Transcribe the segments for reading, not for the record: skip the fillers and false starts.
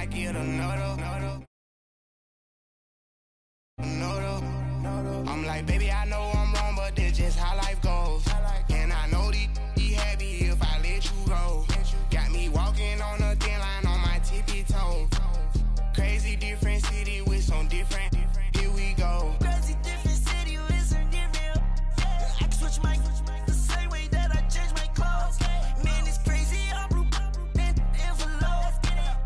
get another. I'm like, baby, I know I'm wrong, but this just how life goes. And I know these be happy if I let you go. Got me walking on a thin line on my tippy toes. Crazy different city with some different. Here we go. Crazy different city with some different. I can switch my the same way that I change my clothes. Man, it's crazy. I'm envelope.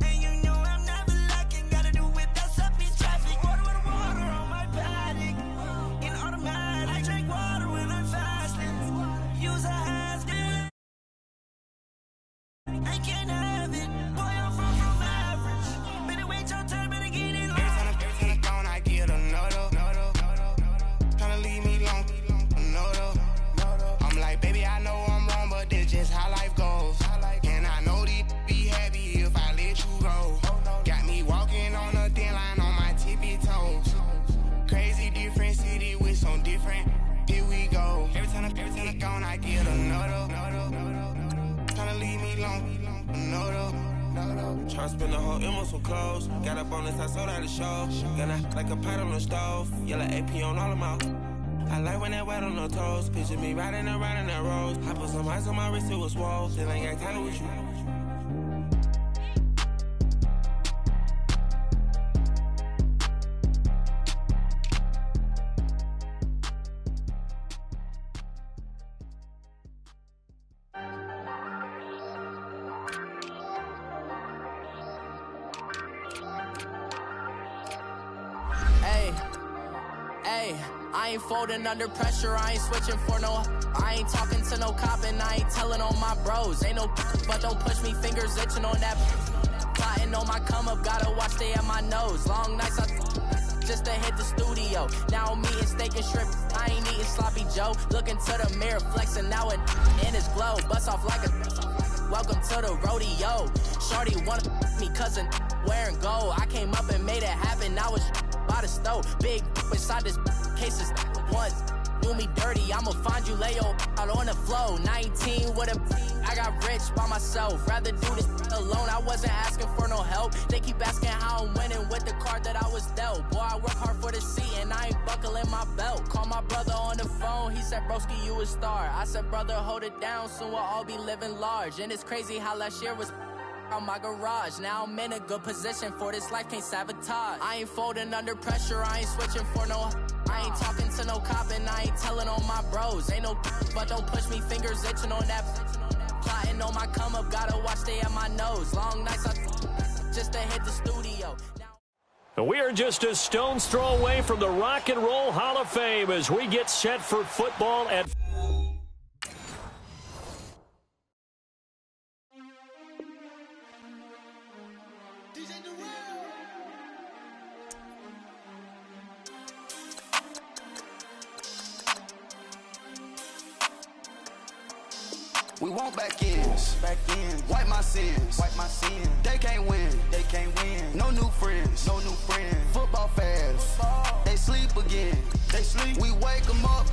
And you know I'm never lacking. Gotta do it. That's up in traffic. Water on my paddock. In automatic. I drink water when I'm fasting. Use a has-been. I can't have it. Boy, I'm from average. Better wait your turn. Better get in line. Every time I'm gone, I get another. Tryna leave me long. Another. I'm like, baby, I know I'm wrong, but this just how life goes. And I know these be happy if I let you go. Got me walking on a thin line on my tippy toes. Crazy different city with some different. Here we go. Every time I'm gone, I get another. Tryna leave me long. Another. Tryna spend the whole M on some clothes. Got up on this, I sold out the show. Got out like a pot on the stove. Yellow AP on all of my. I like when that wet on the toes. Picture me riding around in that rose. I put some ice on my wrist, it was swole. Still ain't got time with you. Hey, I ain't folding under pressure, I ain't switching for no. I ain't talking to no cop and I ain't telling on my bros. Ain't no but don't push me, fingers itching on that. Plotting on my come up, gotta watch stay at my nose. Long nights just to hit the studio. Now I'm eating steak and shrimp, I ain't eating sloppy Joe. Looking to the mirror, flexing now and in his glow. Bust off like a welcome to the rodeo. Shorty wanna me cousin wearing gold. I came up and made it happen, I was by the stove. Big inside this cases once. Do me dirty, I'ma find you, lay your out on the floor. 19 with a I got rich by myself. Rather do this alone, I wasn't asking for no help. They keep asking how I'm winning with the card that I was dealt. Boy, I work hard for the seat and I ain't buckling my belt. Call my brother on the phone, he said, broski, you a star. I said, brother, hold it down, soon we'll all be living large. And it's crazy how last year was on my garage. Now I'm in a good position for this life, can't sabotage. I ain't folding under pressure, I ain't switching for no. I ain't talking to no cop and I ain't telling on my bros. Ain't no but don't push me, fingers itching on that. Plotting on my come up, gotta watch stay at my nose. Long nights just to hit the studio. We are just a stone's throw away from the Rock and Roll Hall of Fame as we get set for football at We want back ends, wipe my sins, They can't win, No new friends, Football fans, they sleep again, We wake them up,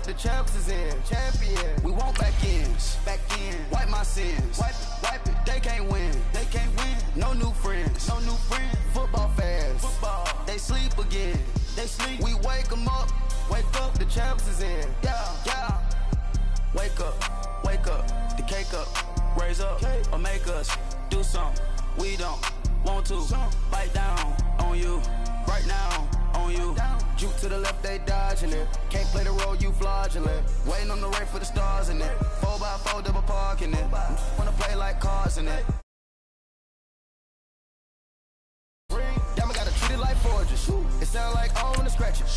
the champs is in, champion. We want back ends, wipe my sins, wipe it. They can't win, No new friends, Football fans, they sleep again, We wake them up, the champs is in, yeah. Wake up, the cake up, raise up, or make us do something we don't want to. Bite down on you, right now on you. Juke to the left, they dodging it. Can't play the role, you fraudulent. Waiting on the rain for the stars in it. 4x4 double parking it. Wanna play like cars in it. Damn, I gotta treat it like forges. It sound like I don't wanna scratch it.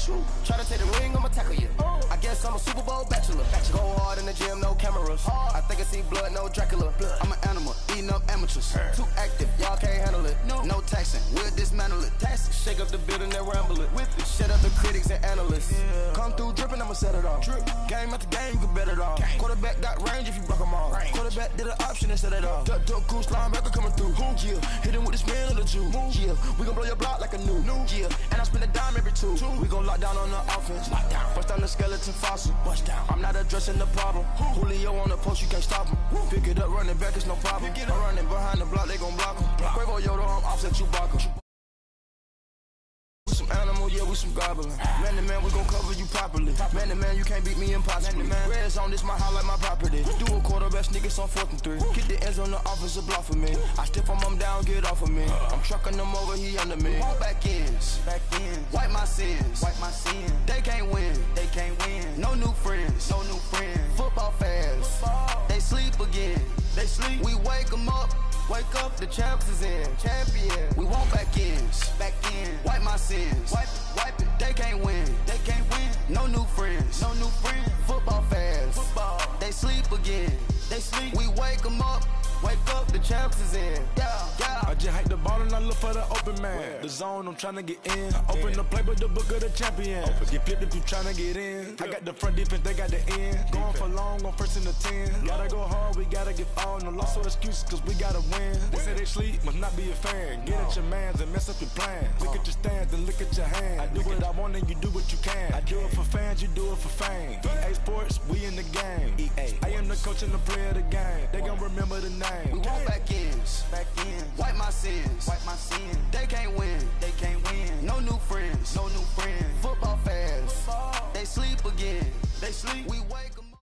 Try to take the ring, I'ma tackle you. I guess I'm a Super Bowl bachelor. Go hard in the gym, no cameras. I think I see blood, no Dracula. I'm an animal, eating up amateurs. Too active, y'all can't handle it. No taxing, we'll dismantle it. Shake up the building and ramble it. Whip it, shut up the critics and analysts. Come through dripping, I'ma set it off. Game after game, you can bet it off. Quarterback got range if you block them all. Quarterback did an option and set it off. Duck, goose, linebacker coming through. Yeah, hit him with the spin of the Jew. Yeah, we gon' blow your block like a new. Yeah, and I spend a dime every two. We gon' lock down on the offense. Bust down the skeleton fossil. I'm not addressing the problem. Julio on the post, you can't stop him. Pick it up, running back, it's no problem. I'm running behind the block, they gon' block him. Quavo Yoda, I'm offset Chewbacca. We some animal, yeah, we some goblin. Man to man, we gon' cover you properly. Man to man, you can't beat me impossibly. Red zone, this my house like my property. Do a quarter best niggas on 4th and 3. Get the ends on the offensive block for me. I stiff him down, get off of me. I'm trucking them over, he under me. Back ends, wipe my sins, They can't win, No new friends, Football fans, they sleep again. We wake them up. Wake up, the champs is in. Champion. We want back ends. Wipe my sins. Wipe it. They can't win. No new friends. Football fans. They sleep again. We wake them up. Wake up, the champs is in. Yeah. I just hike the ball and I look for the open man. The zone, I'm trying to get in. Open the playbook, the book of the champion. Get flipped if you trying to get in. I got the front defense, they got the end. Going for long, on 1st and 10. Gotta go hard, we gotta get all. No loss or excuses, cause we gotta win. They say they sleep, must not be a fan. Get at your mans and mess up your plans. Look at your stands and look at your hands. I do what I want and you do what you can. I do it for fans, you do it for fame. EA Sports, we in the game. I am the coach and the player of the game. They gon' remember the name. We want back ends. Wipe my sins. They can't win. No new friends. Football fans. They sleep again. We wake them up.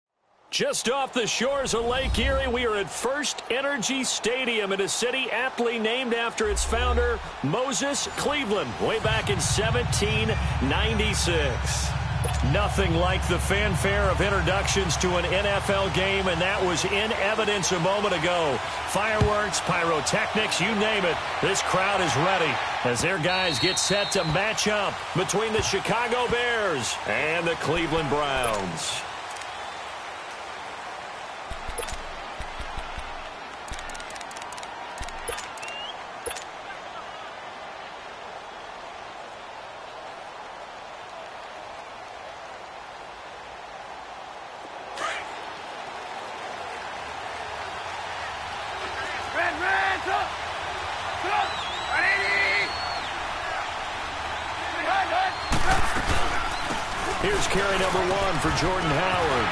Just off the shores of Lake Erie, we are at First Energy Stadium in a city aptly named after its founder, Moses Cleveland, way back in 1796. Nothing like the fanfare of introductions to an NFL game, and that was in evidence a moment ago. Fireworks, pyrotechnics, you name it. This crowd is ready as their guys get set to match up between the Chicago Bears and the Cleveland Browns. Here's carry number 1 for Jordan Howard.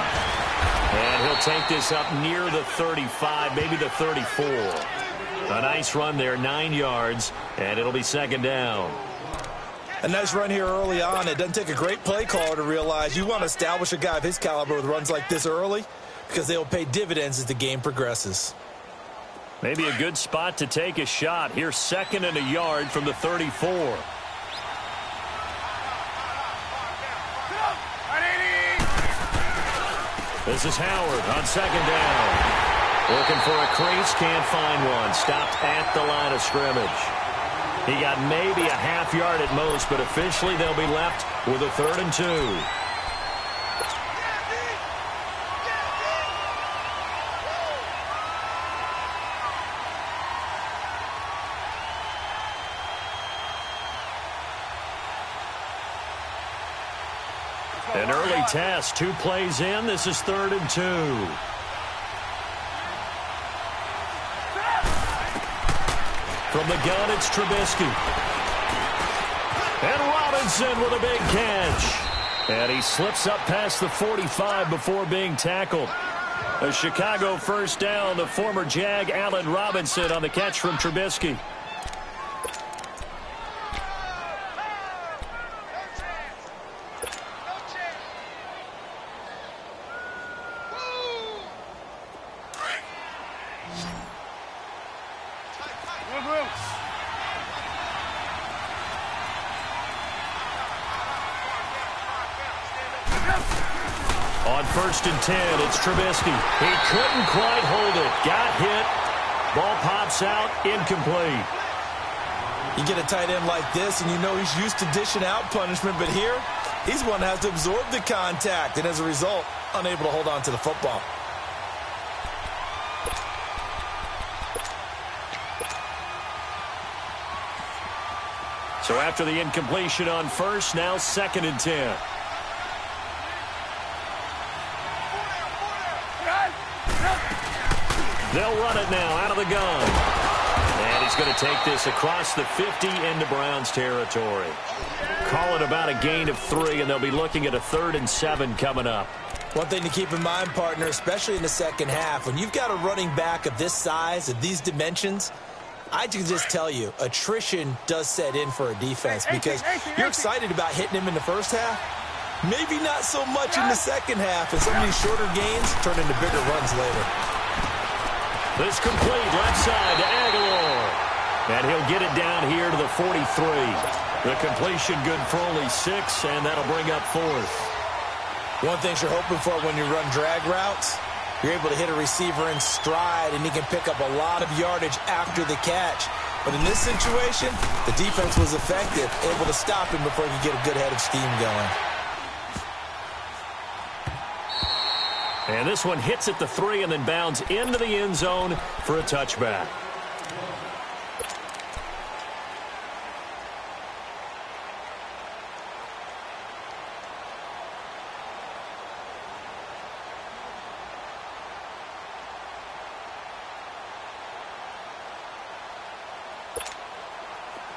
And he'll take this up near the 35, maybe the 34. A nice run there, 9 yards, and it'll be 2nd down. A nice run here early on. It doesn't take a great play caller to realize you want to establish a guy of his caliber with runs like this early because they'll pay dividends as the game progresses. Maybe a good spot to take a shot. Here's 2nd and a yard from the 34. This is Howard on 2nd down. Looking for a crease, can't find one. Stopped at the line of scrimmage. He got maybe a half yard at most, but officially they'll be left with a 3rd and 2. An early test, 2 plays in. This is 3rd and 2. From the gun, it's Trubisky. And Robinson with a big catch. And he slips up past the 45 before being tackled. A Chicago 1st down. The former Jag, Allen Robinson, on the catch from Trubisky. On 1st and 10, it's Trubisky. He couldn't quite hold it. Got hit. Ball pops out, incomplete. You get a tight end like this, and you know he's used to dishing out punishment, but here, he's one that has to absorb the contact, and as a result, unable to hold on to the football. So after the incompletion on 1st, now 2nd and 10. They'll run it now out of the gun. And he's going to take this across the 50 into Browns territory. Call it about a gain of 3, and they'll be looking at a 3rd and 7 coming up. One thing to keep in mind, partner, especially in the second half, when you've got a running back of this size, of these dimensions, I can just tell you, attrition does set in for a defense because you're excited about hitting him in the first half. Maybe not so much in the second half, and some of these shorter gains turn into bigger runs later. This complete left side to Aguilar. And he'll get it down here to the 43. The completion good for only 6, and that'll bring up 4th. One thing you're hoping for when you run drag routes, you're able to hit a receiver in stride, and he can pick up a lot of yardage after the catch. But in this situation, the defense was effective, able to stop him before he could get a good head of steam going. And this one hits at the 3 and then bounds into the end zone for a touchback.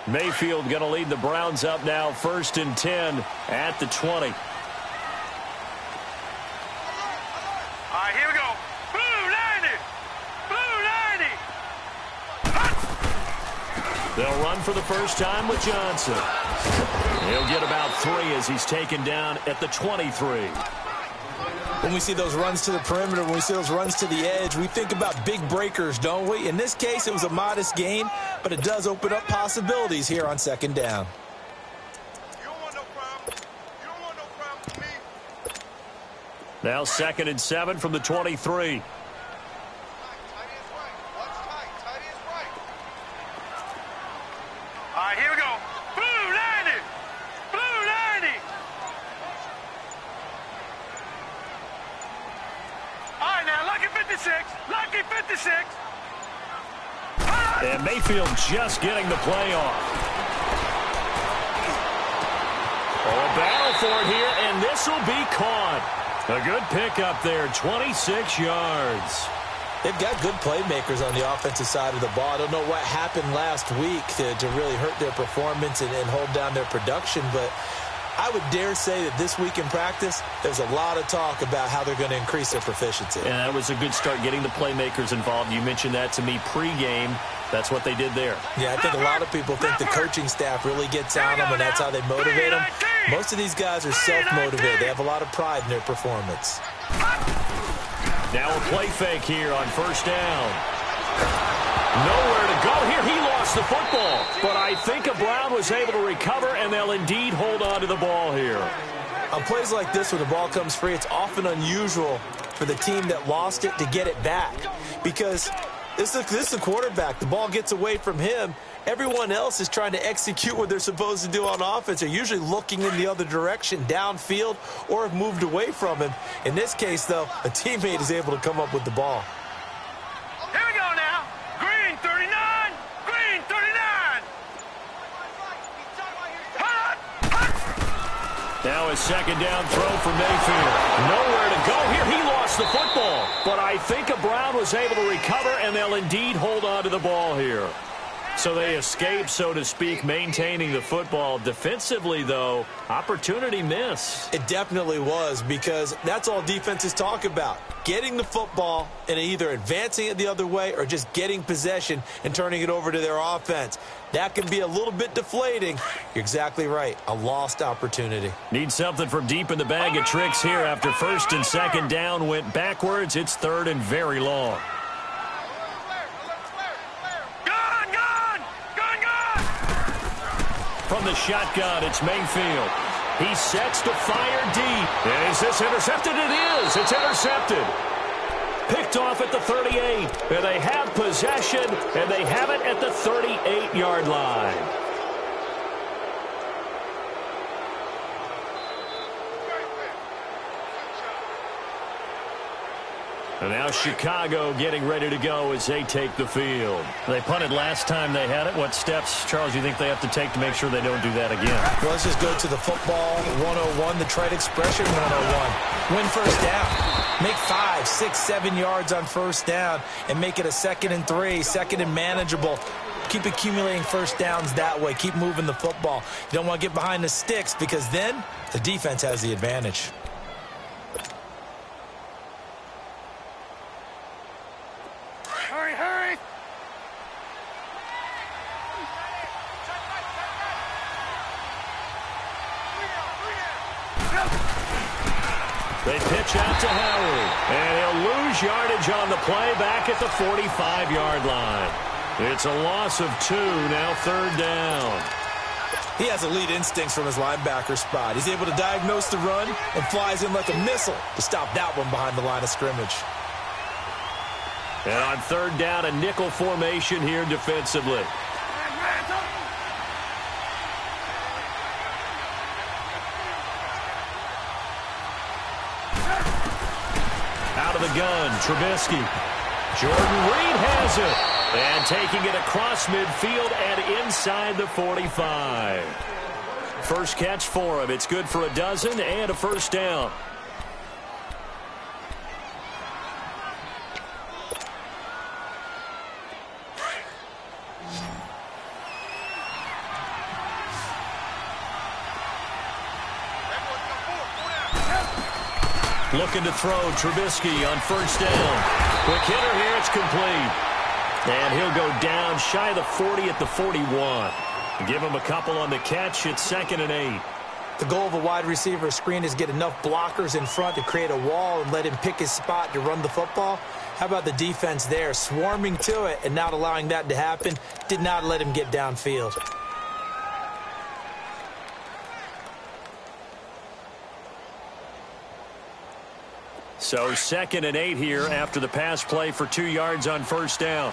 Mayfield going to lead the Browns up now, 1st and 10 at the 20. Here we go. Blue 90. Blue 90. They'll run for the first time with Johnson. He'll get about 3 as he's taken down at the 23. When we see those runs to the perimeter, when we see those runs to the edge, we think about big breakers, don't we? In this case, it was a modest gain, but it does open up possibilities here on 2nd down. You don't want no problem. You don't want no problem with me. Now 2nd and 7 from the 23. Tight is right. Watch tight. Tight is right. Here we go. Blue 90. Blue 90. Now, lucky 56. Lucky 56. And Mayfield just getting the play off. Oh, a battle for it here, and this will be caught. A good pickup there, 26 yards. They've got good playmakers on the offensive side of the ball. I don't know what happened last week to really hurt their performance and hold down their production, but I would dare say that this week in practice, there's a lot of talk about how they're going to increase their proficiency. And that was a good start, getting the playmakers involved. You mentioned that to me pregame. That's what they did there. Yeah, I think a lot of people think the coaching staff really gets on them, and that's how they motivate them. Most of these guys are self-motivated. They have a lot of pride in their performance. Now a play fake here on 1st down. Nowhere to go here. He lost the football. But I think a Brown was able to recover, and they'll indeed hold on to the ball here. On plays like this, when the ball comes free, it's often unusual for the team that lost it to get it back. Because this is the quarterback. The ball gets away from him. Everyone else is trying to execute what they're supposed to do on offense. They're usually looking in the other direction, downfield, or have moved away from him. In this case, though, a teammate is able to come up with the ball. Here we go now. Green 39. Green 39. Now a 2nd down throw for Mayfield. Nowhere to go here. He lost the football. But I think a Brown was able to recover, and they'll indeed hold on to the ball here. So they escape, so to speak, maintaining the football. Defensively, though, opportunity missed. It definitely was, because that's all defenses talk about. Getting the football and either advancing it the other way or just getting possession and turning it over to their offense. That can be a little bit deflating. You're exactly right. A lost opportunity. Need something from deep in the bag of tricks here after 1st and 2nd down went backwards. It's 3rd and very long. From the shotgun, it's Mayfield. He sets to fire deep. And is this intercepted? It is. It's intercepted. Picked off at the 38. And they have possession, and they have it at the 38-yard line. And now Chicago getting ready to go as they take the field. They punted last time they had it. What steps, Charles, you think they have to take to make sure they don't do that again? Well, let's just go to the football 101, the trade expression 101. Win 1st down. Make 5, 6, 7 yards on 1st down and make it a 2nd and 3, 2nd and manageable. Keep accumulating 1st downs that way. Keep moving the football. You don't want to get behind the sticks, because then the defense has the advantage. Hurry, hurry. pitch out to Howard. And he'll lose yardage on the play back at the 45-yard line. It's a loss of 2, now 3rd down. He has elite instincts from his linebacker spot. He's able to diagnose the run and flies in like a missile to stop that one behind the line of scrimmage. And on 3rd down, a nickel formation here defensively. Out of the gun, Trubisky. Jordan Reed has it. And taking it across midfield and inside the 45. First catch for him. It's good for a dozen and a 1st down. Looking to throw, Trubisky on 1st down. Quick hitter here, it's complete. And he'll go down shy of the 40 at the 41. Give him a couple on the catch. It's 2nd and 8. The goal of a wide receiver screen is get enough blockers in front to create a wall and let him pick his spot to run the football. How about the defense there, swarming to it and not allowing that to happen? Did not let him get downfield. So 2nd and 8 here after the pass play for 2 yards on 1st down.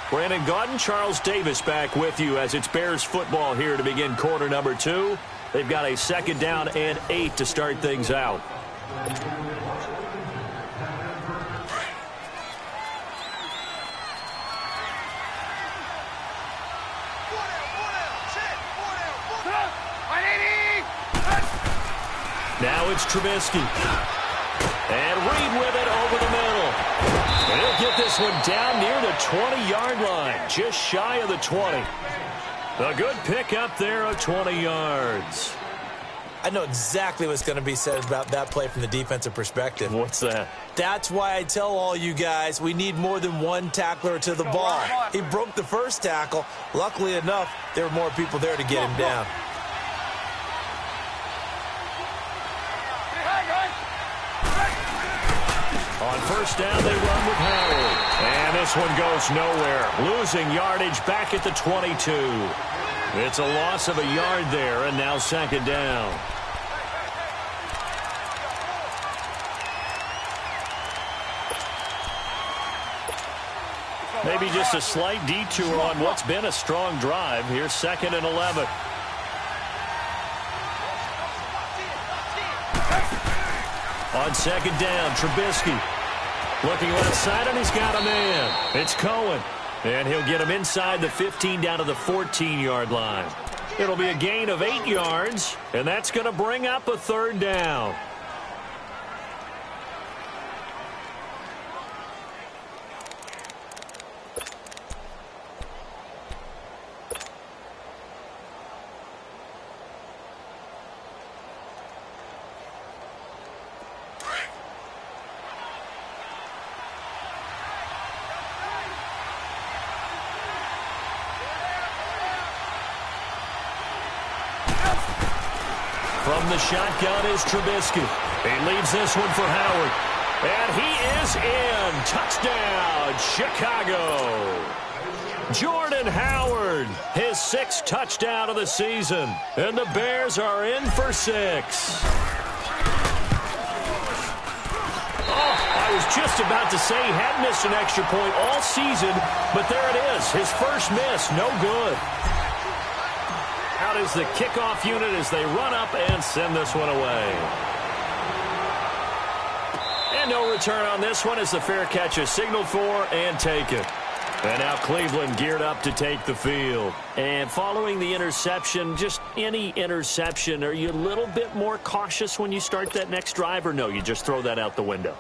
Brandon Gaudin, Charles Davis back with you as it's Bears football here to begin quarter number 2. They've got a 2nd down and 8 to start things out. Now it's Trubisky. And Reed with it over the middle. And he'll get this one down near the 20-yard line, just shy of the 20. A good pick up there of 20 yards. I know exactly what's going to be said about that play from the defensive perspective. What's that? That's why I tell all you guys we need more than one tackler to the ball. He broke the first tackle. Luckily enough, there were more people there to get him down. On 1st down, they run with Howard. And this one goes nowhere. Losing yardage back at the 22. It's a loss of a yard there, and now 2nd down. Maybe just a slight detour on what's been a strong drive. Here's 2nd and 11. On 2nd down, Trubisky looking left side, and he's got a man. It's Cohen, and he'll get him inside the 15 down to the 14-yard line. It'll be a gain of 8 yards, and that's going to bring up a 3rd down. From the shotgun is Trubisky. He leaves this one for Howard. And he is in. Touchdown, Chicago. Jordan Howard, his 6th touchdown of the season. And the Bears are in for 6. I was just about to say he hadn't missed an extra point all season, but there it is. His first miss, no good. Out is the kickoff unit as they run up and send this one away. And no return on this one as the fair catch is signaled for and taken. And now Cleveland geared up to take the field. And following the interception, just any interception, are you a little bit more cautious when you start that next drive, or no, you just throw that out the window?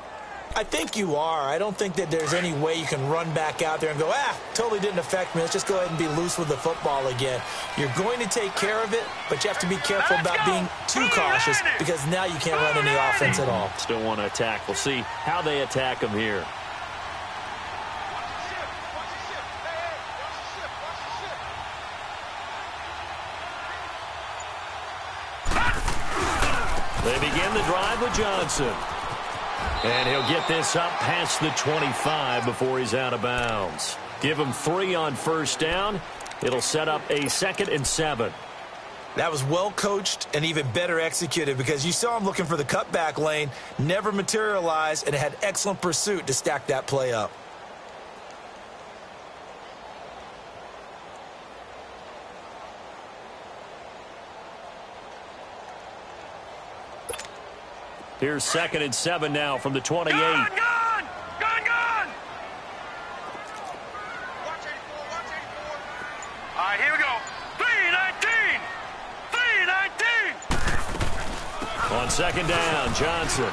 I think you are. I don't think that there's any way you can run back out there and go, totally didn't affect me. Let's just go ahead and be loose with the football again. You're going to take care of it, but you have to be careful about being too cautious because now you can't run any offense at all. Still want to attack. We'll see how they attack them here. Johnson. And he'll get this up past the 25 before he's out of bounds. Give him 3 on first down. It'll set up a 2nd and 7. That was well coached and even better executed because you saw him looking for the cutback lane, never materialized, and had excellent pursuit to stack that play up. Here's 2nd and 7 now from the 28. Gone! All right, here we go. 3-19! 3-19! On 2nd down, Johnson.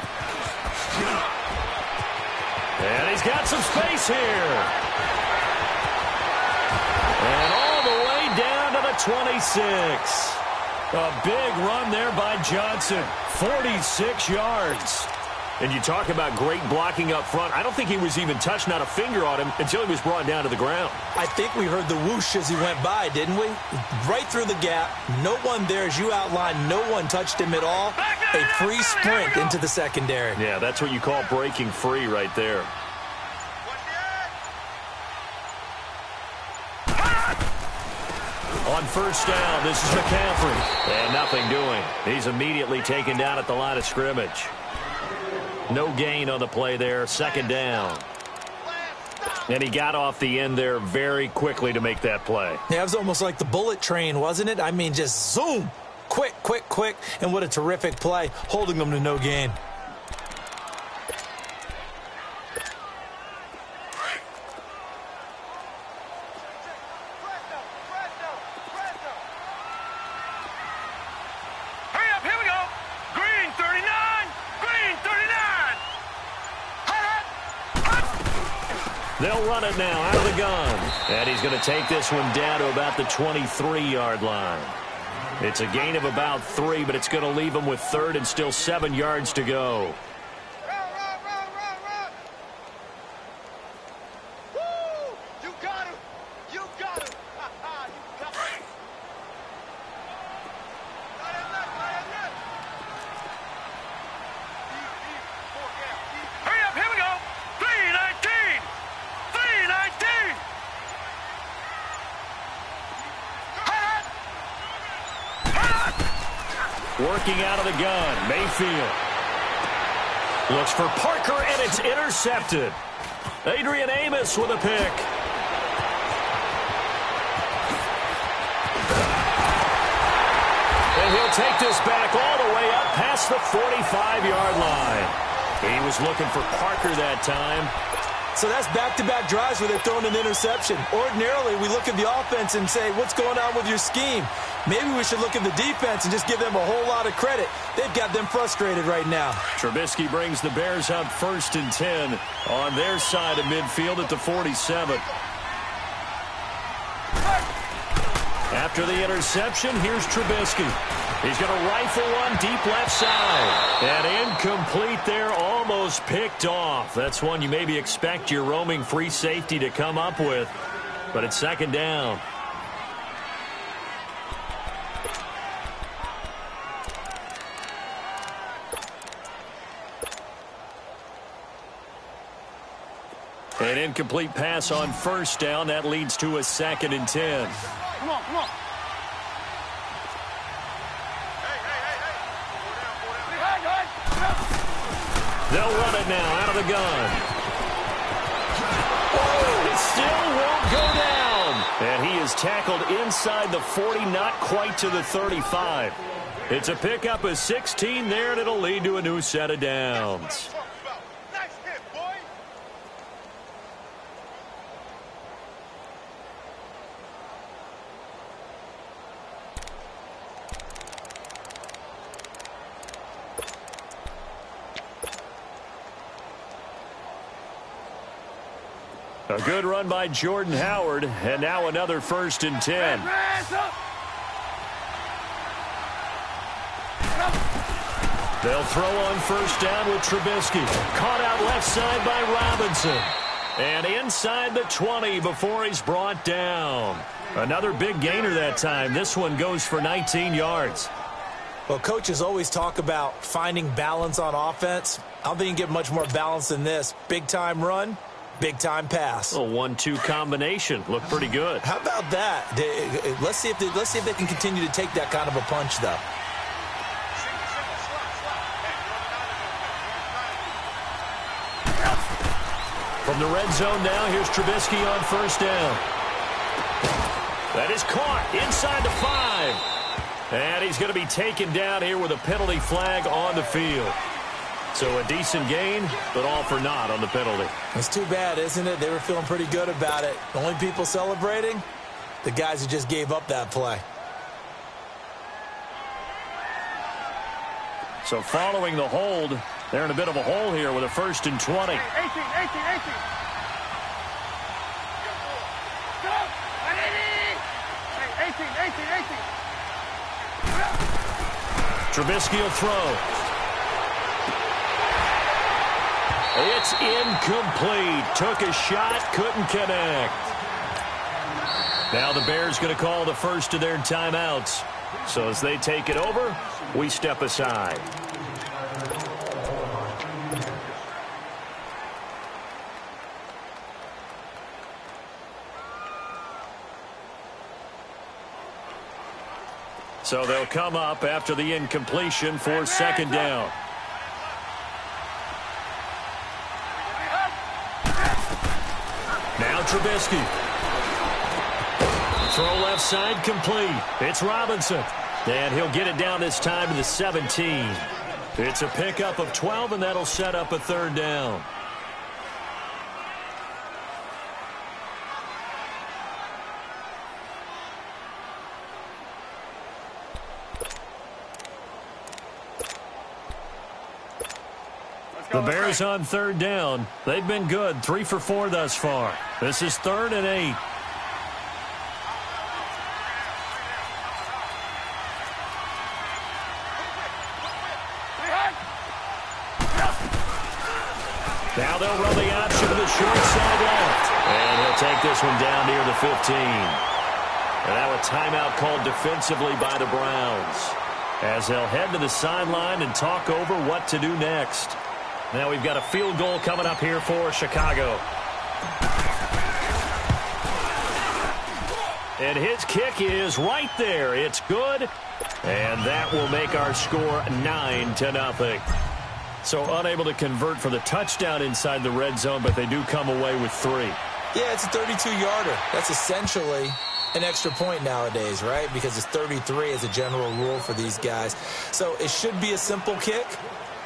And he's got some space here. And all the way down to the 26. A big run there by Johnson. 46 yards. And you talk about great blocking up front. I don't think he was even touched, not a finger on him, until he was brought down to the ground. I think we heard the whoosh as he went by, didn't we? Right through the gap. No one there, as you outlined. No one touched him at all. A free sprint into the secondary. Yeah, that's what you call breaking free right there. On first down, this is McCaffrey. And nothing doing. He's immediately taken down at the line of scrimmage. No gain on the play there. 2nd down. And he got off the end there very quickly to make that play. Yeah, it was almost like the bullet train, wasn't it? I mean, just zoom. Quick, quick, quick. And what a terrific play, holding them to no gain. They'll run it now out of the gun. And he's going to take this one down to about the 23-yard line. It's a gain of about 3, but it's going to leave him with 3rd and still 7 yards to go. Working out of the gun, Mayfield. Looks for Parker, and it's intercepted. Adrian Amos with a pick. And he'll take this back all the way up past the 45-yard line. He was looking for Parker that time. So that's back-to-back drives where they're throwing an interception. Ordinarily, we look at the offense and say, what's going on with your scheme? Maybe we should look at the defense and just give them a whole lot of credit. They've got them frustrated right now. Trubisky brings the Bears up 1st and 10 on their side of midfield at the 47. After the interception, here's Trubisky. He's going to rifle one deep left side. And incomplete there, almost picked off. That's one you maybe expect your roaming free safety to come up with. But it's 2nd down. An incomplete pass on first down. That leads to a 2nd and 10. Come on, come on. They'll run it now out of the gun. Oh, it still won't go down. And he is tackled inside the 40, not quite to the 35. It's a pickup of 16 there, and it'll lead to a new set of downs. A good run by Jordan Howard, and now another 1st and 10. They'll throw on first down with Trubisky. Caught out left side by Robinson. And inside the 20 before he's brought down. Another big gainer that time. This one goes for 19 yards. Well, coaches always talk about finding balance on offense. I don't think you get much more balance than this. Big-time run, big-time pass. A 1-2 combination. Looked pretty good. How about that? Let's see if they can continue to take that kind of a punch, though. From the red zone now, here's Trubisky on first down. That is caught inside the 5. And he's going to be taken down here with a penalty flag on the field. So a decent gain, but all for naught on the penalty. It's too bad, isn't it? They were feeling pretty good about it. The only people celebrating, the guys who just gave up that play. So following the hold, they're in a bit of a hole here with a 1st and 20. 18. Trubisky will throw. It's incomplete. Took a shot, couldn't connect. Now the Bears going to call the first of their timeouts. So as they take it over, we step aside. So they'll come up after the incompletion for 2nd down. Now Trubisky. Throw left side complete. It's Robinson. And he'll get it down this time to the 17. It's a pickup of 12, and that'll set up a 3rd down. The Bears on 3rd down. They've been good. 3 for 4 thus far. This is 3rd and 8. Now they'll run the option to the short side left. And he'll take this one down near the 15. And now a timeout called defensively by the Browns, as they'll head to the sideline and talk over what to do next. Now we've got a field goal coming up here for Chicago. And his kick is right there. It's good. And that will make our score 9-0. So unable to convert for the touchdown inside the red zone, but they do come away with 3. Yeah, it's a 32-yarder. That's essentially an extra point nowadays, right? Because it's 33 as a general rule for these guys. So it should be a simple kick.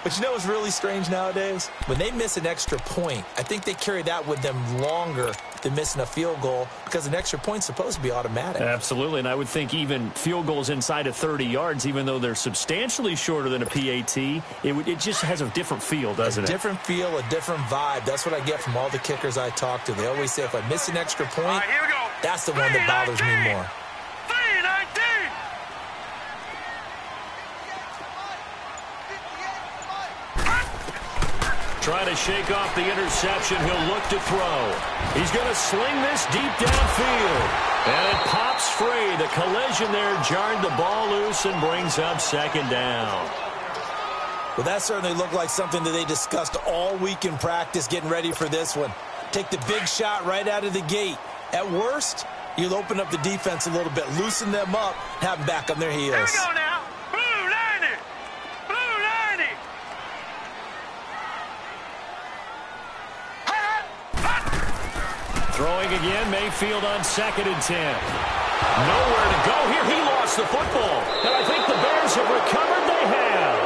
But you know what's really strange nowadays? When they miss an extra point, I think they carry that with them longer than missing a field goal, because an extra point's supposed to be automatic. Absolutely, and I would think even field goals inside of 30 yards, even though they're substantially shorter than a PAT, it just has a different feel, doesn't it? A different feel, a different vibe. That's what I get from all the kickers I talk to. They always say if I miss an extra point, that's the one that bothers me more. Trying to shake off the interception. He'll look to throw. He's going to sling this deep downfield. And it pops free. The collision there jarred the ball loose and brings up 2nd down. Well, that certainly looked like something that they discussed all week in practice getting ready for this one. Take the big shot right out of the gate. At worst, you'll open up the defense a little bit, loosen them up, have them back on their heels. Here we go now. Blue 90. Blue 90. Throwing again, Mayfield on 2nd and 10. Nowhere to go here. He lost the football. And I think the Bears have recovered. They have.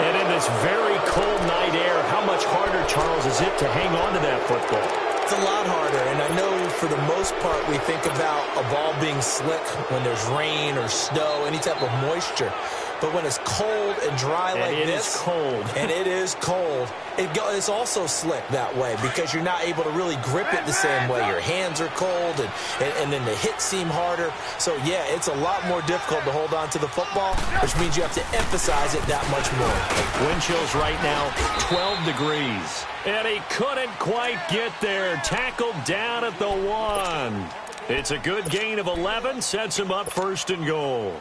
And in this very cold night air, how much harder, Charles, is it to hang on to that football? It's a lot harder, and I know for the most part we think about a ball being slick when there's rain or snow, any type of moisture. But when it's cold and dry like this, and it is cold, it's also slick that way because you're not able to really grip it the same way. Your hands are cold, and then the hits seem harder. So, yeah, it's a lot more difficult to hold on to the football, which means you have to emphasize it that much more. Wind chills right now, 12 degrees. And he couldn't quite get there. Tackled down at the 1. It's a good gain of 11, sets him up 1st and goal.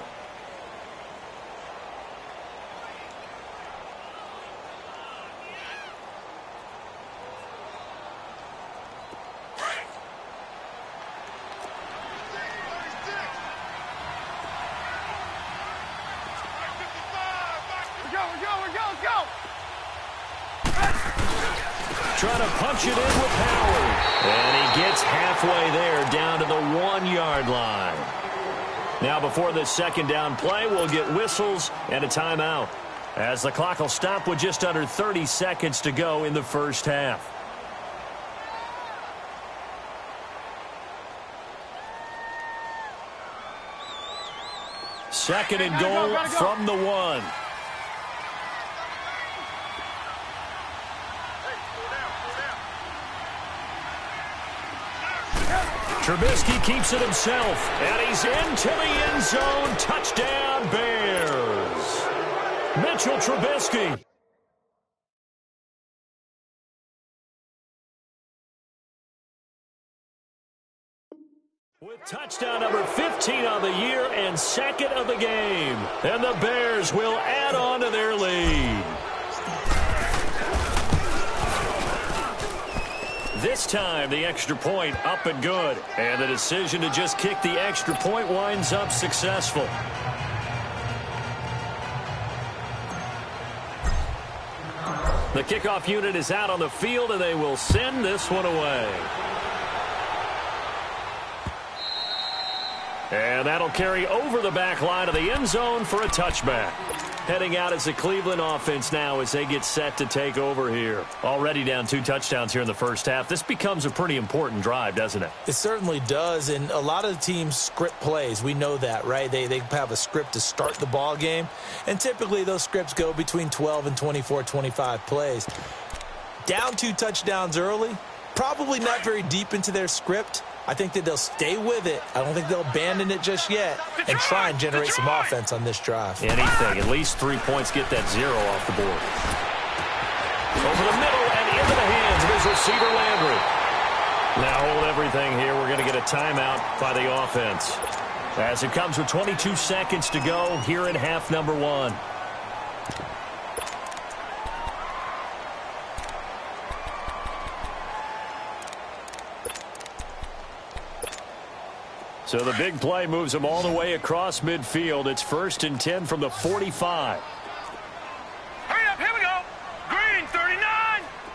trying to punch it in with power. And he gets halfway there down to the 1-yard line. Now before this second down play, we'll get whistles and a timeout, as the clock will stop with just under 30 seconds to go in the first half. Second and goal from the 1. Trubisky keeps it himself, and he's into the end zone. Touchdown, Bears. Mitchell Trubisky. With touchdown number 15 on the year and second of the game. And the Bears will add on to their lead. This time, the extra point up and good. And the decision to just kick the extra point winds up successful. The kickoff unit is out on the field, and they will send this one away. And that'll carry over the back line of the end zone for a touchback. Heading out as the Cleveland offense now as they get set to take over here. Already down 2 touchdowns here in the first half. This becomes a pretty important drive, doesn't it? It certainly does, and a lot of the teams script plays. We know that, right? They have a script to start the ball game, and typically those scripts go between 12 and 24, 25 plays. Down 2 touchdowns early, probably not very deep into their script. I think that they'll stay with it. I don't think they'll abandon it just yet and try and generate some offense on this drive. Anything. At least 3 points, get that 0 off the board. Over the middle and into the hands of his receiver, Landry. Now hold everything here. We're going to get a timeout by the offense, as it comes with 22 seconds to go here in half number 1. So the big play moves them all the way across midfield. It's 1st and 10 from the 45. Hurry up, here we go. Green 39,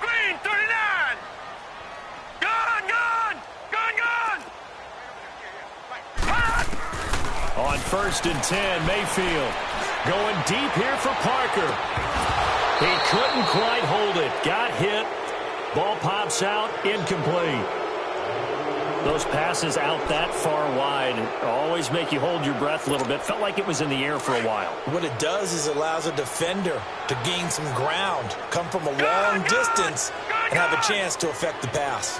green 39. Gone, gone, gone, gone. On 1st and 10, Mayfield going deep here for Parker. He couldn't quite hold it. Got hit. Ball pops out, incomplete. Those passes out that far wide always make you hold your breath a little bit. Felt like it was in the air for a while. What it does is it allows a defender to gain some ground, come from a long distance, and have a chance to affect the pass.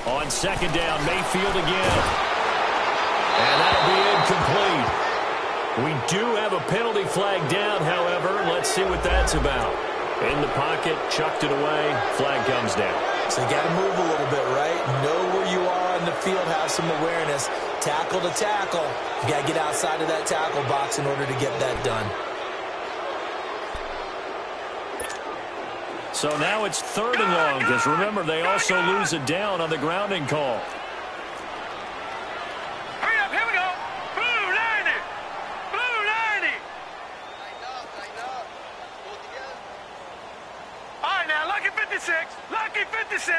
On 2nd down, Mayfield again. And that'll be incomplete. We do have a penalty flag down, however. Let's see what that's about. In the pocket, chucked it away, flag comes down. So you got to move a little bit, right? Know where you are on the field, have some awareness. Tackle to tackle. You got to get outside of that tackle box in order to get that done. So now it's 3rd and long, because remember, they also lose it down on the grounding call. Hurry up, here we go. Blue 90, blue 90. All right, now, lucky 56, lucky 56.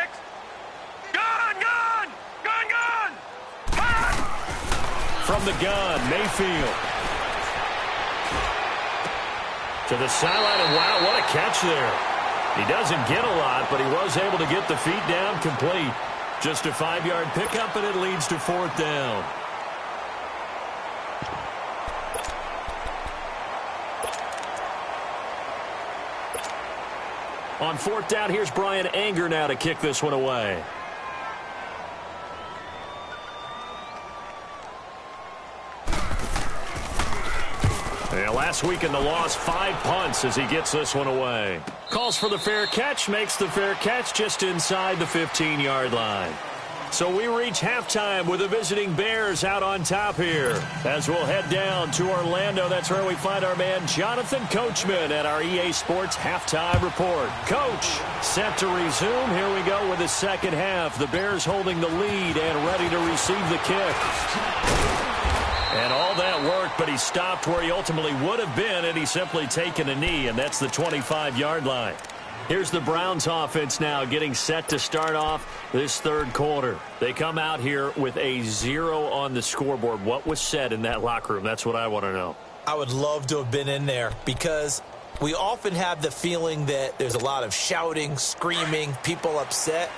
Gone, gone, gone, gone. From the gun, Mayfield. To the sideline, and wow, what a catch there. He doesn't get a lot, but he was able to get the feet down complete. Just a 5-yard pickup, and it leads to 4th down. On 4th down, here's Brian Anger now to kick this one away. Yeah, last week in the loss, 5 punts as he gets this one away. Calls for the fair catch, makes the fair catch just inside the 15-yard line. So we reach halftime with the visiting Bears out on top here. As we'll head down to Orlando, that's where we find our man Jonathan Coachman at our EA Sports Halftime Report. Coach, set to resume. Here we go with the second half. The Bears holding the lead and ready to receive the kick. And all that worked, but he stopped where he ultimately would have been, and he's simply taken a knee, and that's the 25-yard line. Here's the Browns offense now getting set to start off this third quarter. They come out here with a 0 on the scoreboard. What was said in that locker room? That's what I want to know. I would love to have been in there because we often have the feeling that there's a lot of shouting, screaming, people upset.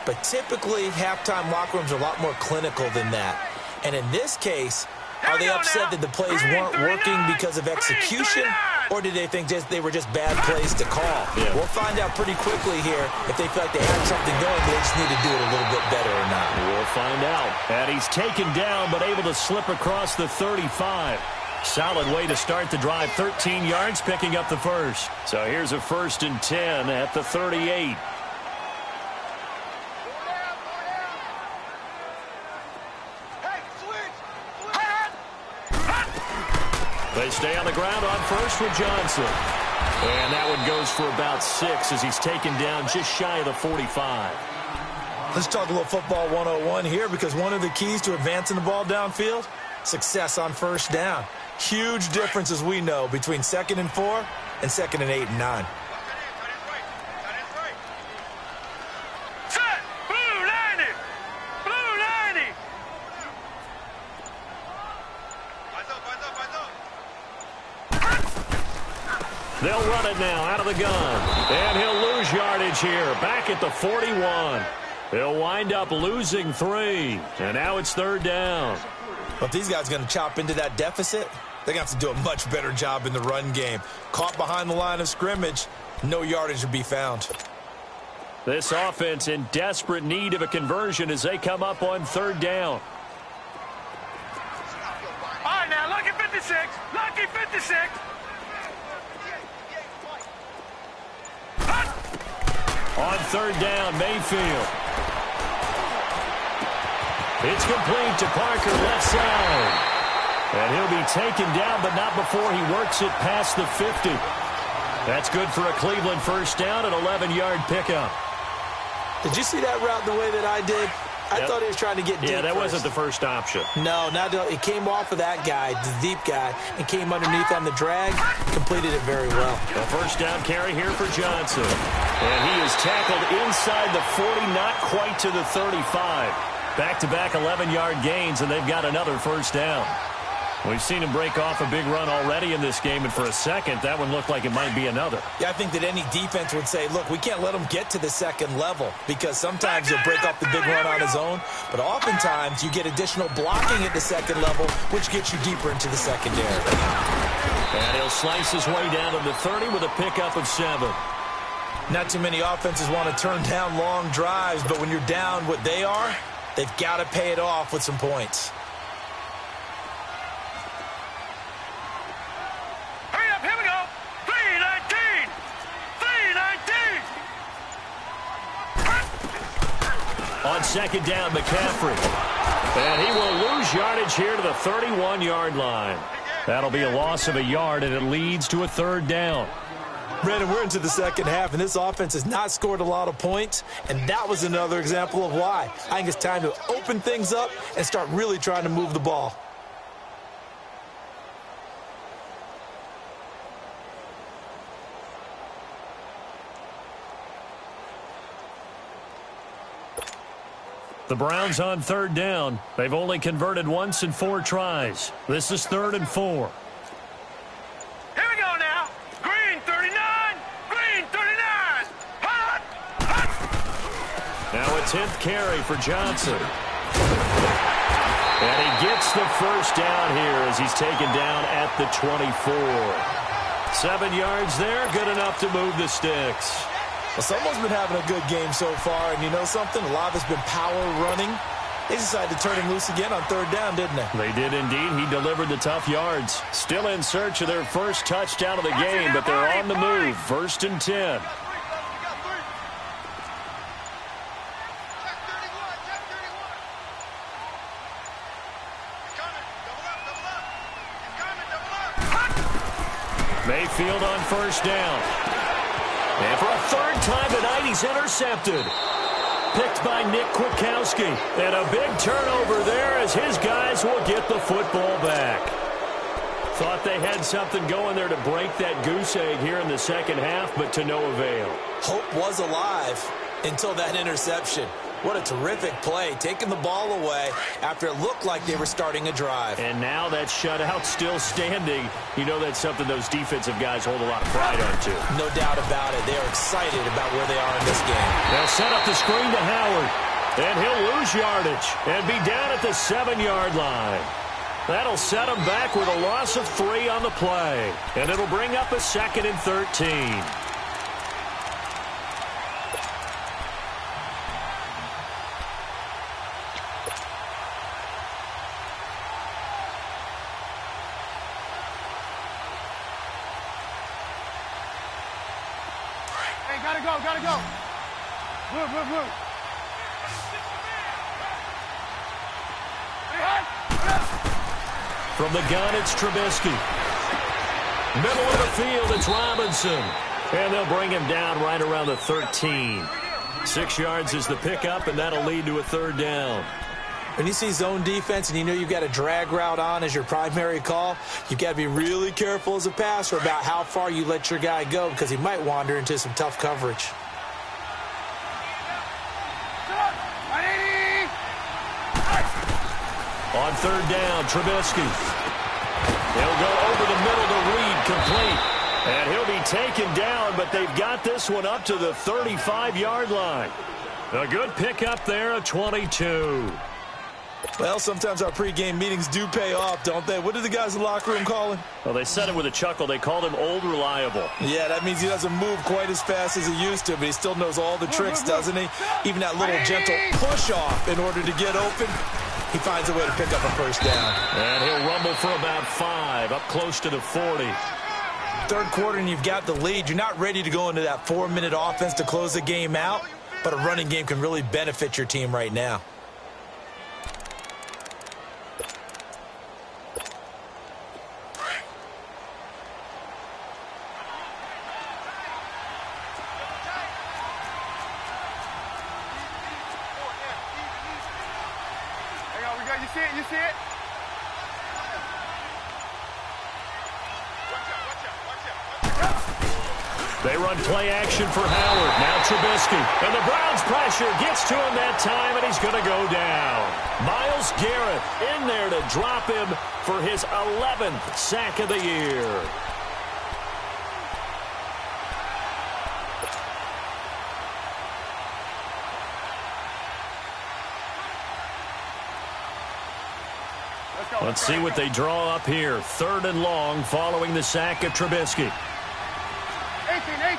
But typically, halftime locker rooms are a lot more clinical than that. And in this case, are they upset that the plays weren't working because of execution? Or did they think they were just bad plays to call? Yeah. We'll find out pretty quickly here if they feel like they had something going, but they just need to do it a little bit better or not. We'll find out. And he's taken down but able to slip across the 35. Solid way to start the drive. 13 yards, picking up the first. So here's a 1st and 10 at the 38. They stay on the ground on first with Johnson. And that one goes for about 6 as he's taken down just shy of the 45. Let's talk a little football 101 here because one of the keys to advancing the ball downfield, success on first down. Huge difference, as we know, between 2nd and 4 and 2nd and 8 and 9. Set! Blue 90! Blue 90! They'll run it now out of the gun. And he'll lose yardage here. Back at the 41. He'll wind up losing 3. And now it's 3rd down. But these guys are going to chop into that deficit. They're going to have to do a much better job in the run game. Caught behind the line of scrimmage, no yardage to be found. This offense in desperate need of a conversion as they come up on 3rd down. All right, now, lucky 56. Lucky 56. On 3rd down, Mayfield. It's complete to Parker, left side. And he'll be taken down, but not before he works it past the 50. That's good for a Cleveland 1st down, an 11-yard pickup. Did you see that route the way that I did? I thought he was trying to get deep. Yeah, that first. wasn't the first option. No, it came off of that guy, the deep guy, and came underneath on the drag, completed it very well. A 1st down carry here for Johnson. And he is tackled inside the 40, not quite to the 35. Back-to-back 11-yard gains, and they've got another 1st down. We've seen him break off a big run already in this game, and for a second, that one looked like it might be another. Yeah, I think that any defense would say, look, we can't let him get to the 2nd level because sometimes he'll break off the big run on his own, but oftentimes you get additional blocking at the 2nd level, which gets you deeper into the secondary. And he'll slice his way down to the 30 with a pickup of 7. Not too many offenses want to turn down long drives, but when you're down what they are, they've got to pay it off with some points. Hurry up, here we go. 319. 319. On 2nd down, McCaffrey. And he will lose yardage here to the 31-yard line. That'll be a loss of a yard, and it leads to a 3rd down. Brandon, we're into the 2nd half, and this offense has not scored a lot of points, and that was another example of why. I think it's time to open things up and start really trying to move the ball. The Browns on 3rd down. They've only converted once in 4 tries. This is 3rd and 4. Here we go now. Green 39. Green 39. Hot. Hot. Now a 10th carry for Johnson. And he gets the 1st down here as he's taken down at the 24. 7 yards there, good enough to move the sticks. Well, someone's been having a good game so far, and you know something? A lot of it's been power running. They decided to turn him loose again on 3rd down, didn't they? They did indeed. He delivered the tough yards. Still in search of their first touchdown of the game, but they're on the move. 1st and 10. Mayfield on 1st down. And for a 3rd time tonight, he's intercepted. Picked by Nick Kwiatkowski. And a big turnover there as his guys will get the football back. Thought they had something going there to break that goose egg here in the second half, but to no avail. Hope was alive until that interception. What a terrific play, taking the ball away after it looked like they were starting a drive. And now that shutout still standing. You know that's something those defensive guys hold a lot of pride on, too. No doubt about it. They are excited about where they are in this game. They'll set up the screen to Howard. And he'll lose yardage and be down at the 7-yard line. That'll set him back with a loss of 3 on the play. And it'll bring up a 2nd and 13. Gotta go. Move. From the gun, it's Trubisky. Middle of the field, it's Robinson. And they'll bring him down right around the 13. 6 yards is the pickup, and that'll lead to a 3rd down. When you see zone defense and you know you've got a drag route on as your primary call, you've got to be really careful as a passer about how far you let your guy go because he might wander into some tough coverage. On 3rd down, Trubisky. He'll go over the middle to Reed, complete. And he'll be taken down, but they've got this one up to the 35-yard line. A good pickup there, a 22. Well, sometimes our pregame meetings do pay off, don't they? What did the guys in the locker room call him? Well, they said it with a chuckle. They called him Old Reliable. Yeah, that means he doesn't move quite as fast as he used to, but he still knows all the tricks, doesn't he? Even that little gentle push-off in order to get open. He finds a way to pick up a 1st down. And he'll rumble for about 5, up close to the 40. 3rd quarter and you've got the lead. You're not ready to go into that 4-minute offense to close the game out, but a running game can really benefit your team right now. You see it? They run play action for Howard. Now Trubisky. And the Browns pressure gets to him that time, and he's going to go down. Myles Garrett in there to drop him for his 11th sack of the year. Let's see what they draw up here. 3rd and long following the sack of Trubisky. 18.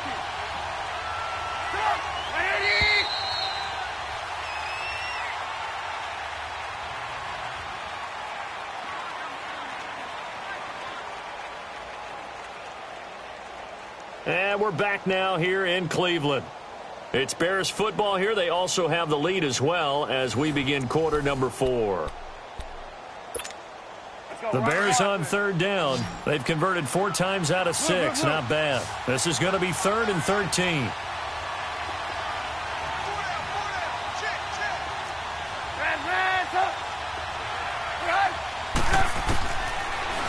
And we're back now here in Cleveland. It's Bears football here. They also have the lead as well as we begin quarter number 4. The Bears on 3rd down. They've converted 4 times out of 6. Not bad. This is going to be 3rd and 13.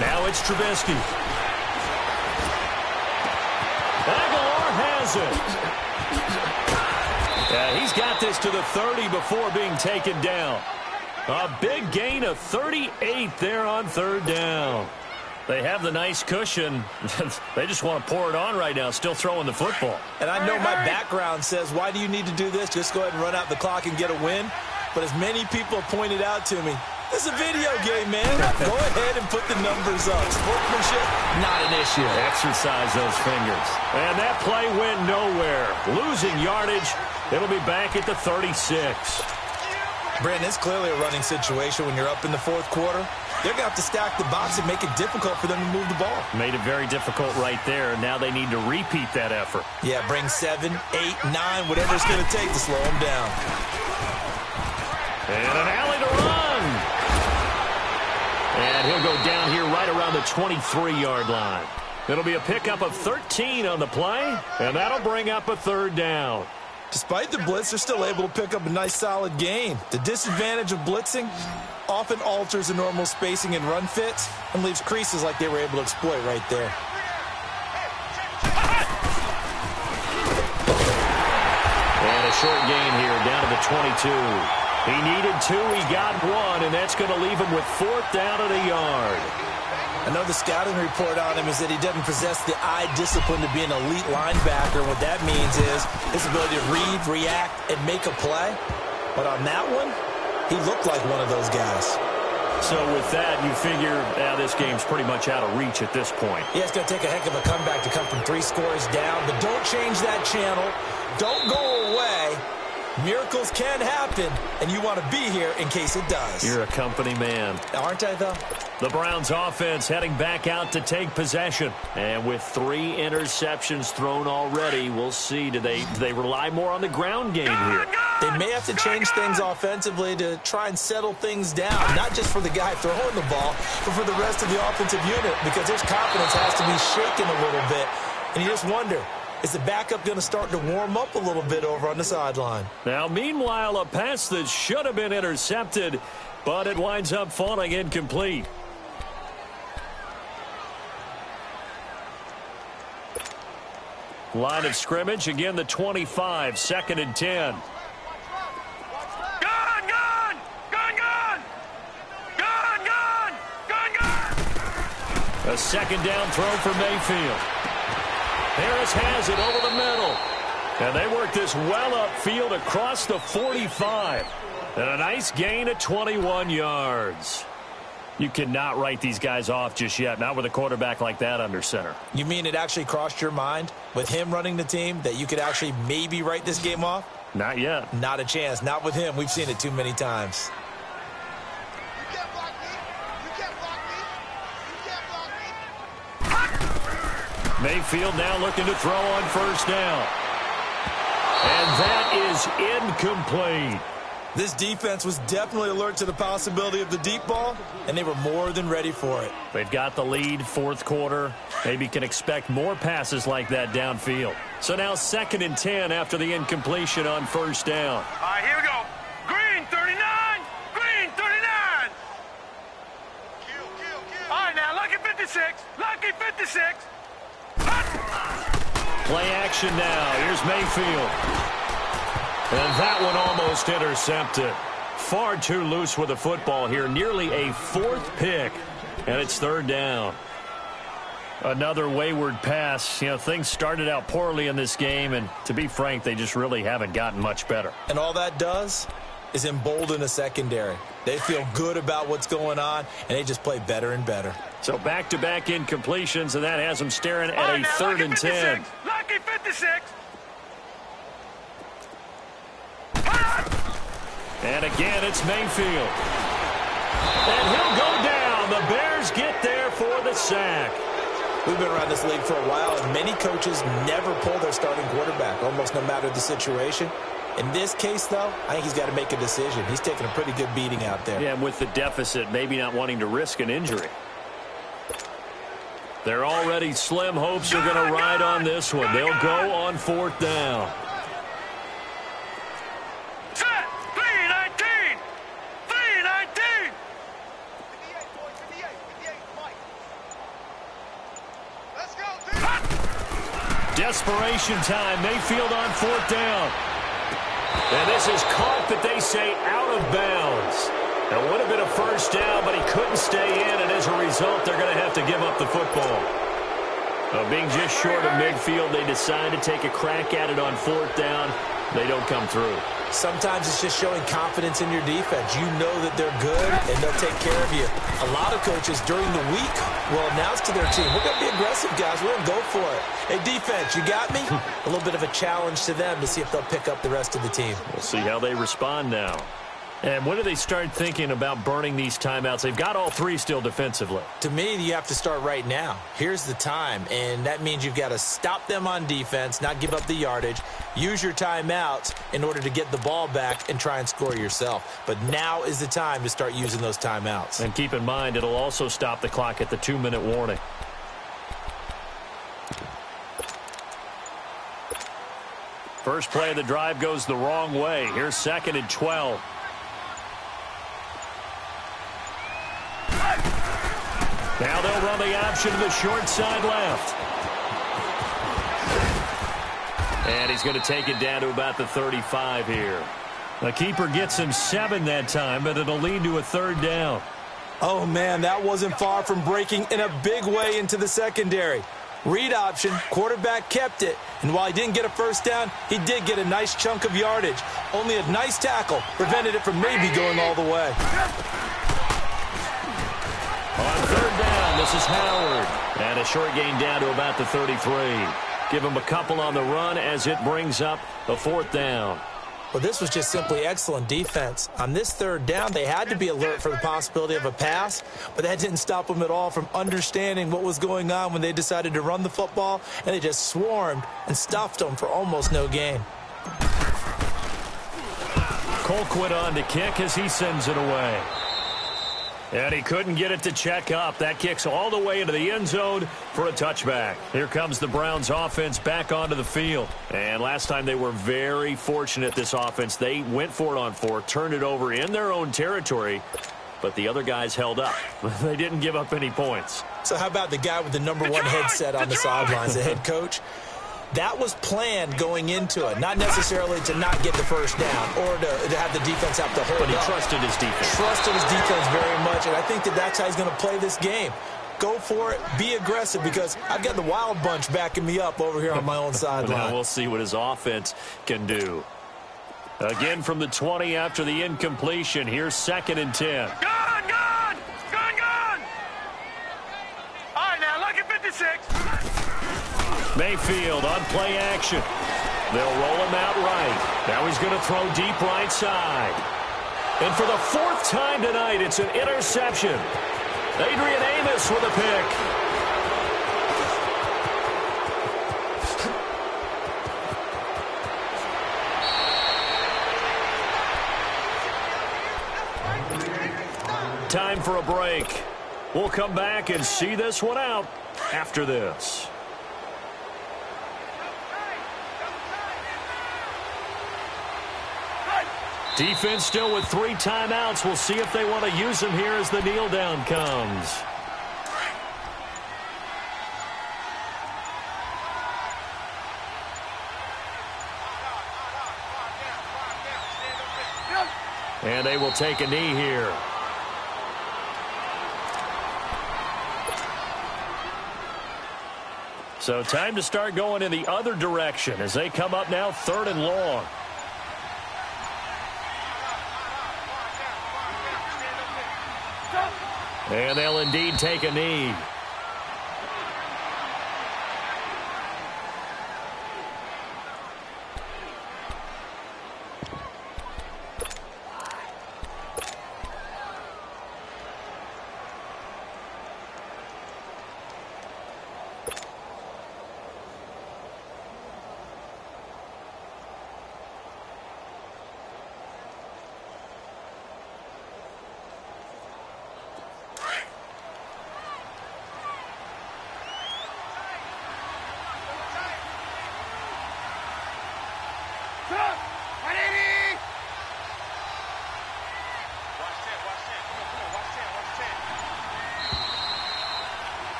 Now it's Trubisky. Aguilar has it. Yeah, he's got this to the 30 before being taken down. A big gain of 38 there on 3rd down. They have the nice cushion. They just want to pour it on right now, still throwing the football. And I know my background says, why do you need to do this? Just go ahead and run out the clock and get a win. But as many people have pointed out to me, this is a video game, man. Go ahead and put the numbers up. Sportsmanship, not an issue. Exercise those fingers. And that play went nowhere. Losing yardage. It'll be back at the 36. Brandon, it's clearly a running situation when you're up in the 4th quarter. They're going to have to stack the box and make it difficult for them to move the ball. Made it very difficult right there. Now they need to repeat that effort. Yeah, bring 7, 8, 9, whatever it's going to take to slow them down. And an alley to run. And he'll go down here right around the 23-yard line. It'll be a pickup of 13 on the play, and that'll bring up a 3rd down. Despite the blitz, they're still able to pick up a nice solid gain. The disadvantage of blitzing often alters the normal spacing and run fits and leaves creases like they were able to exploit right there. And a short gain here, down to the 22. He needed 2, he got 1, and that's going to leave him with 4th down at a yard. I know the scouting report on him is that he doesn't possess the eye discipline to be an elite linebacker. What that means is his ability to read, react, and make a play. But on that one, he looked like one of those guys. So with that, you figure this game's pretty much out of reach at this point. Yeah, it's going to take a heck of a comeback to come from 3 scores down. But don't change that channel. Don't go away. Miracles can happen, and you want to be here in case it does. You're a company man. Aren't I, though? The Browns offense heading back out to take possession. And with 3 interceptions thrown already, we'll see. Do they rely more on the ground game here? They may have to change things offensively to try and settle things down, not just for the guy throwing the ball, but for the rest of the offensive unit, because his confidence has to be shaken a little bit. And you just wonder, is the backup going to start to warm up a little bit over on the sideline? Now, meanwhile, a pass that should have been intercepted, but it winds up falling incomplete. Line of scrimmage, again the 25, 2nd and 10. A 2nd down throw for Mayfield. Harris has it over the middle. And they work this well upfield across the 45. And a nice gain of 21 yards. You cannot write these guys off just yet, not with a quarterback like that under center. You mean it actually crossed your mind with him running the team that you could actually maybe write this game off? Not yet. Not a chance. Not with him. We've seen it too many times. Mayfield now looking to throw on 1st down. And that is incomplete. This defense was definitely alert to the possibility of the deep ball, and they were more than ready for it. They've got the lead, 4th quarter. Maybe can expect more passes like that downfield. So now 2nd and 10 after the incompletion on 1st down. All right, here we go. Green 39. Green 39. All right, now, lucky 56. Lucky 56. Play action now. Here's Mayfield. And that one almost intercepted. Far too loose with the football here. Nearly a 4th pick. And it's 3rd down. Another wayward pass. You know, things started out poorly in this game. And to be frank, they just really haven't gotten much better. And all that does is embolden a secondary. They feel good about what's going on, and they just play better and better. So back-to-back incompletions, and that has them staring at a 3rd and 10. Lucky 56. And again, it's Mayfield. And he'll go down. The Bears get there for the sack. We've been around this league for a while, and many coaches never pull their starting quarterback, almost no matter the situation. In this case, though, I think he's got to make a decision. He's taking a pretty good beating out there. Yeah, and with the deficit, maybe not wanting to risk an injury. They're already slim hopes are going to ride on this one. They'll go on 4th down. Set. 319. 319. Let's go. Desperation time. Mayfield on 4th down. And this is caught, but they say out of bounds. That would have been a 1st down, but he couldn't stay in, and as a result, they're going to have to give up the football. Being just short of midfield, they decide to take a crack at it on 4th down. They don't come through. Sometimes it's just showing confidence in your defense. You know that they're good, and they'll take care of you. A lot of coaches during the week will announce to their team, we're going to be aggressive, guys. We're going to go for it. Hey, defense, you got me? A little bit of a challenge to them to see if they'll pick up the rest of the team. We'll see how they respond now. And when do they start thinking about burning these timeouts? They've got all 3 still defensively. To me, you have to start right now. Here's the time, and that means you've got to stop them on defense, not give up the yardage, use your timeouts in order to get the ball back and try and score yourself. But now is the time to start using those timeouts. And keep in mind, it'll also stop the clock at the 2-minute warning. First play of the drive goes the wrong way. Here's 2nd and 12. Now they'll run the option to the short side left. And he's going to take it down to about the 35 here. The keeper gets him 7 that time, but it'll lead to a 3rd down. Oh, man, that wasn't far from breaking in a big way into the secondary. Read option, quarterback kept it, and while he didn't get a first down, he did get a nice chunk of yardage. Only a nice tackle prevented it from maybe going all the way. On 3rd down, this is Howard. And a short gain down to about the 33. Give him a couple on the run as it brings up a 4th down. Well, this was just simply excellent defense. On this 3rd down, they had to be alert for the possibility of a pass, but that didn't stop them at all from understanding what was going on when they decided to run the football, and they just swarmed and stuffed them for almost no gain. Colquitt on to kick as he sends it away. And he couldn't get it to check up. That kicks all the way into the end zone for a touchback. Here comes the Browns offense back onto the field. And last time they were very fortunate, this offense. They went for it on 4, turned it over in their own territory, but the other guys held up. They didn't give up any points. So how about the guy with the number 1 headset on the sidelines, the head coach? That was planned going into it, not necessarily to not get the first down or to have the defense have to hold up. But he trusted his defense. Trusted his defense very much, and I think that's how he's going to play this game. Go for it, be aggressive, because I've got the wild bunch backing me up over here on my own sideline. Now we'll see what his offense can do. Again from the 20 after the incompletion. Here's 2nd and 10. Gone, gone! Gone, gone! All right, now, look at 56. Mayfield on play action. They'll roll him out right. Now he's going to throw deep right side. And for the 4th time tonight, it's an interception. Adrian Amos with a pick. Time for a break. We'll come back and see this one out after this. Defense still with 3 timeouts. We'll see if they want to use them here as the kneel down comes. And they will take a knee here. So time to start going in the other direction as they come up now 3rd and long. And they'll indeed take a knee.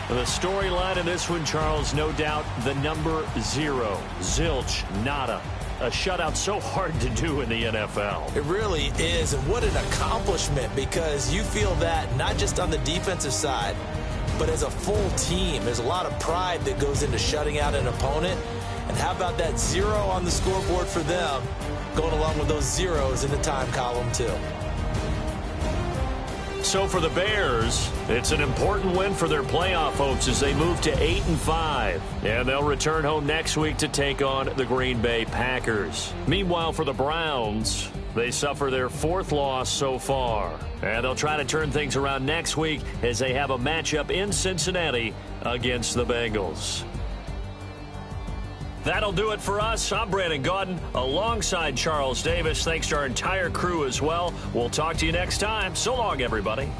The storyline in this one, Charles, no doubt the number 0. Zilch, nada. A shutout so hard to do in the NFL. It really is, and what an accomplishment, because you feel that not just on the defensive side, but as a full team. There's a lot of pride that goes into shutting out an opponent. And how about that 0 on the scoreboard for them, going along with those zeros in the time column too. So for the Bears, it's an important win for their playoff hopes as they move to 8-5. And they'll return home next week to take on the Green Bay Packers. Meanwhile, for the Browns, they suffer their 4th loss so far. And they'll try to turn things around next week as they have a matchup in Cincinnati against the Bengals. That'll do it for us. I'm Brandon Gaudin alongside Charles Davis. Thanks to our entire crew as well. We'll talk to you next time. So long, everybody.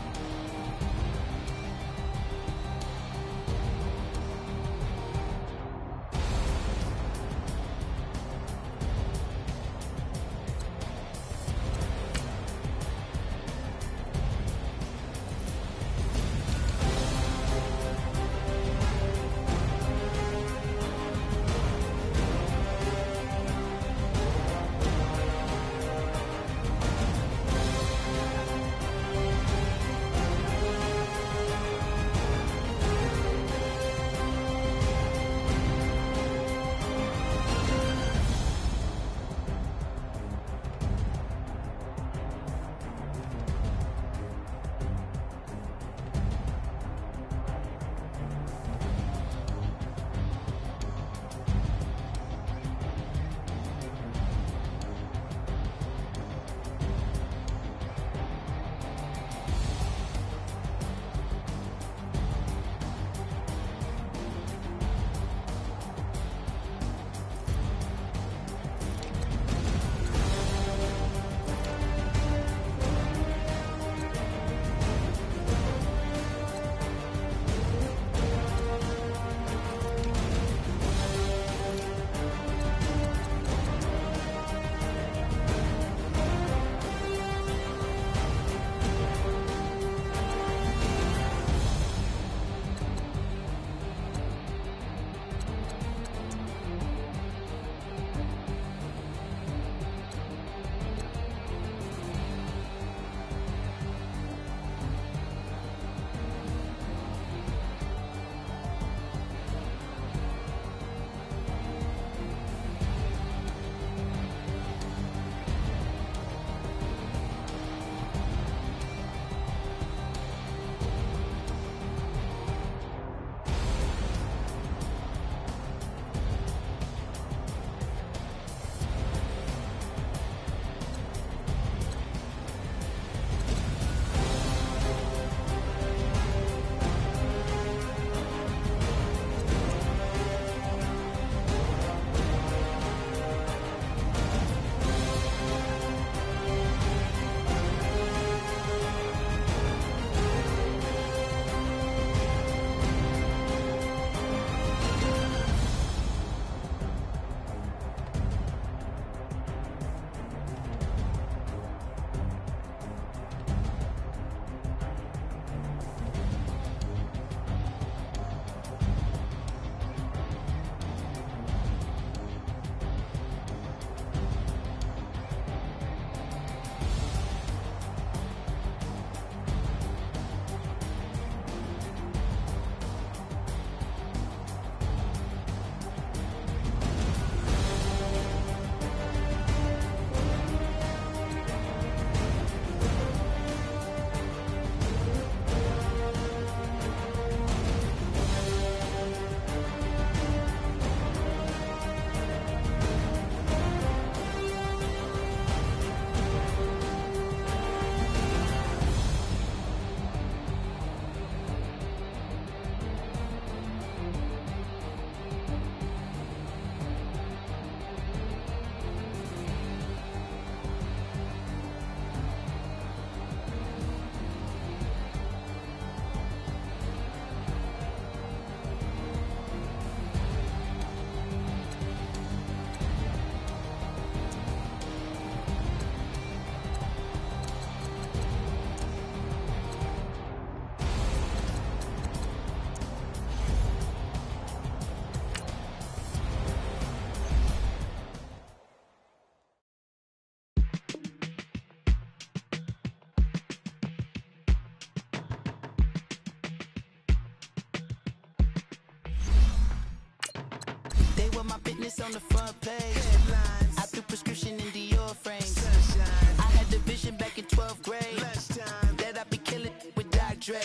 it's on the front page. Headlines. I threw prescription in Dior frames. Sunshine. I had the vision back in 12th grade. Lunchtime. That I'd be killing with Dr. Dre.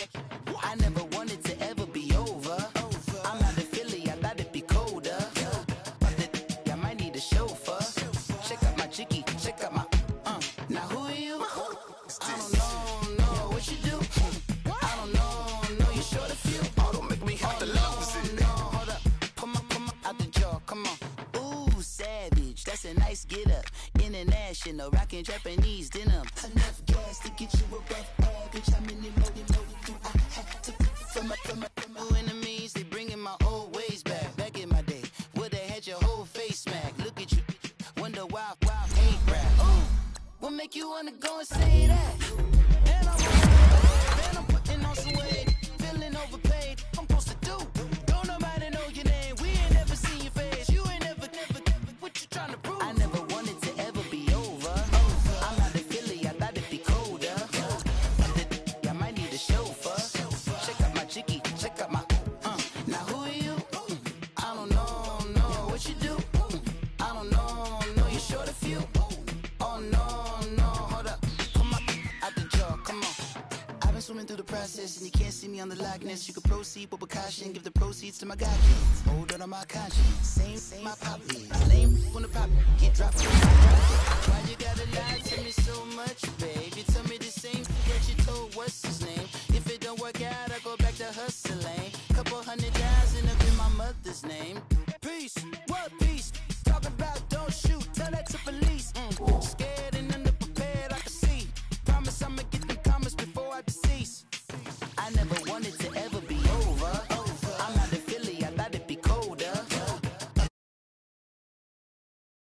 I never wanted to ever be over. I'm out of Philly, I thought it'd be colder. I might need a chauffeur. Check out my jiggy, check out my now who are you? I don't know what you do. I don't know you short a few. Oh, don't make me have to lose it. No, hold up, come on, out the jaw, come on. Ooh, savage, that's a nice get up. International, rockin' Japanese denim. Enough gas to get you above average. How many more do I have to from my enemies? They bringing my old ways back. Back in my day, would've had your whole face smacked. Look at you, wonder why hate rap. Ooh, what make you wanna go and say that? And I'm putting on some weight, feeling overpaid. I'm supposed to do. Don't nobody know your name. We ain't never seen your face. You ain't never. What you trying to prove? I never wanted to ever be over. I'm out of Philly. I thought it'd be colder. I might need a chauffeur. Check out my jiggy. Check out my. Now who are you? I don't know what you do. I don't know you're short a few. Oh no, hold up. Come on, out the jaw, come on. I've been swimming through the process and you can't see me on the Loch Ness. You can proceed with precaution, give the proceeds to my God kids. Hold on my conscience, same my pop is. Lame when the pop get dropped.